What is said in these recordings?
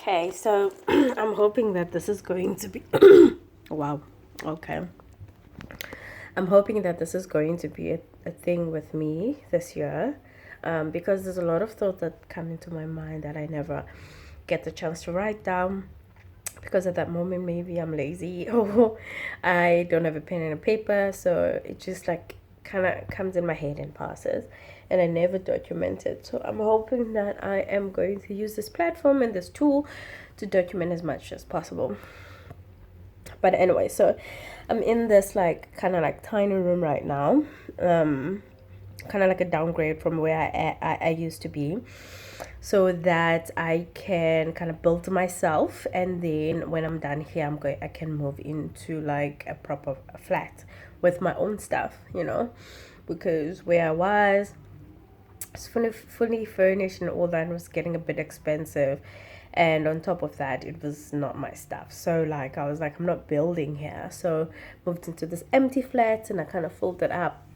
Okay, so I'm hoping that this is going to be wow. Okay. I'm hoping that this is going to be a thing with me this year, because there's a lot of thoughts that come into my mind that I never get the chance to write down because at that moment maybe I'm lazy or I don't have a pen and a paper, so it just like kind of comes in my head and passes, and I never document it. So I'm hoping that I am going to use this platform and this tool to document as much as possible. But anyway, so I'm in this like kind of like tiny room right now, kind of like a downgrade from where I used to be, so that I can kind of build myself, and then when I'm done here I can move into like a proper flat with my own stuff, because where I was, it's fully furnished and all that was getting a bit expensive, and on top of that it was not my stuff. So like I was like, I'm not building here, so moved into this empty flat and I kind of filled it up,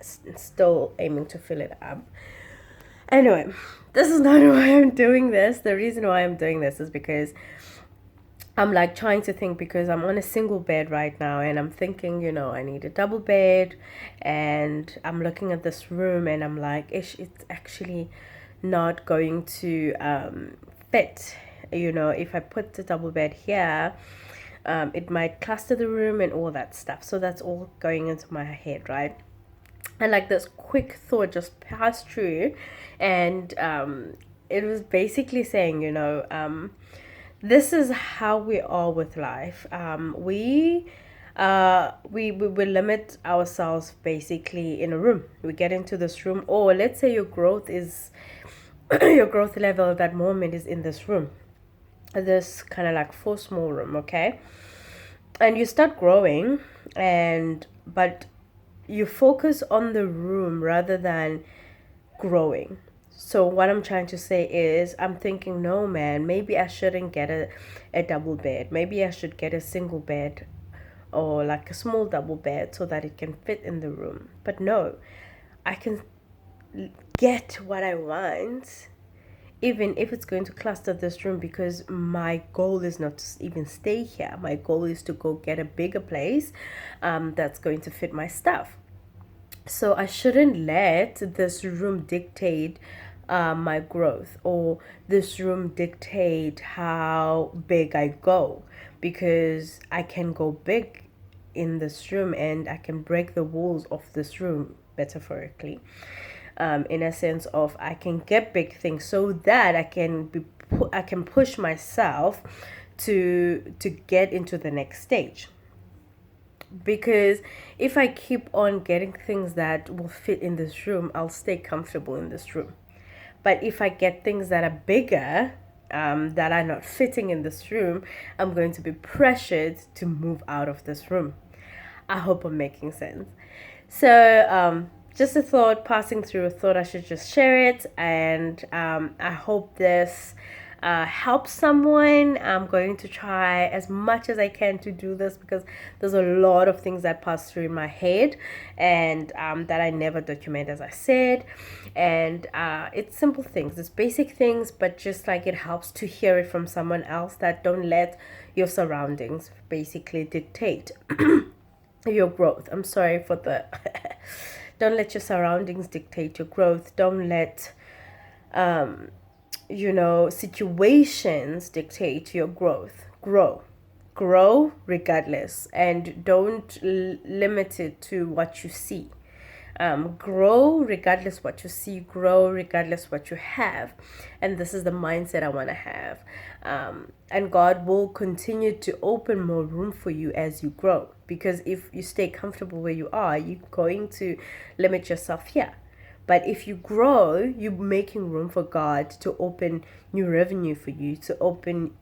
still aiming to fill it up. Anyway, this is not why I'm doing this. The reason why I'm doing this is because I'm like trying to think, because I'm on a single bed right now and I'm thinking, I need a double bed, and I'm looking at this room and I'm like, it's actually not going to fit. If I put the double bed here, it might cluster the room and all that stuff. So that's all going into my head, right? And like this quick thought just passed through, and it was basically saying, this is how we are with life. We limit ourselves basically in a room. We get into this room, or let's say your growth is your growth level at that moment is in this room, this kind of like four small room, okay? And you start growing, but you focus on the room rather than growing. So what I'm trying to say is, I'm thinking, no man, maybe I shouldn't get a double bed. Maybe I should get a single bed, or like a small double bed, so that it can fit in the room. But no, I can get what I want even if it's going to cluster this room, because my goal is not to even stay here. My goal is to go get a bigger place that's going to fit my stuff. So I shouldn't let this room dictate my growth, or this room dictate how big I go, because I can go big in this room and I can break the walls of this room, metaphorically, in a sense of I can get big things so that I can push myself to get into the next stage. Because if I keep on getting things that will fit in this room, I'll stay comfortable in this room. But if I get things that are bigger, that are not fitting in this room, I'm going to be pressured to move out of this room. I hope I'm making sense. So, just a thought passing through, a thought I should just share it, and I hope this helps someone. I'm going to try as much as I can to do this, because there's a lot of things that pass through in my head, and that I never document, as I said. And it's simple things, it's basic things, but just like it helps to hear it from someone else, that don't let your surroundings basically dictate your growth. I'm sorry for the don't let your surroundings dictate your growth. Don't let situations dictate your growth. Grow regardless, and don't limit it to what you see. Grow regardless what you see, grow regardless what you have. And this is the mindset I want to have. And God will continue to open more room for you as you grow, because if you stay comfortable where you are, you're going to limit yourself here. But if you grow, you're making room for God to open new revenue for you, to open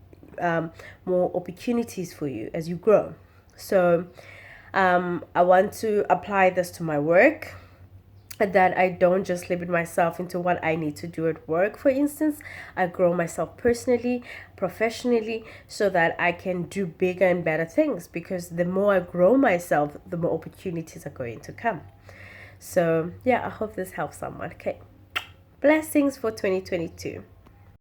more opportunities for you as you grow. So I want to apply this to my work, that I don't just limit myself into what I need to do at work. For instance, I grow myself personally, professionally, so that I can do bigger and better things, because the more I grow myself, the more opportunities are going to come. So yeah, I hope this helps someone. Okay, blessings for 2022.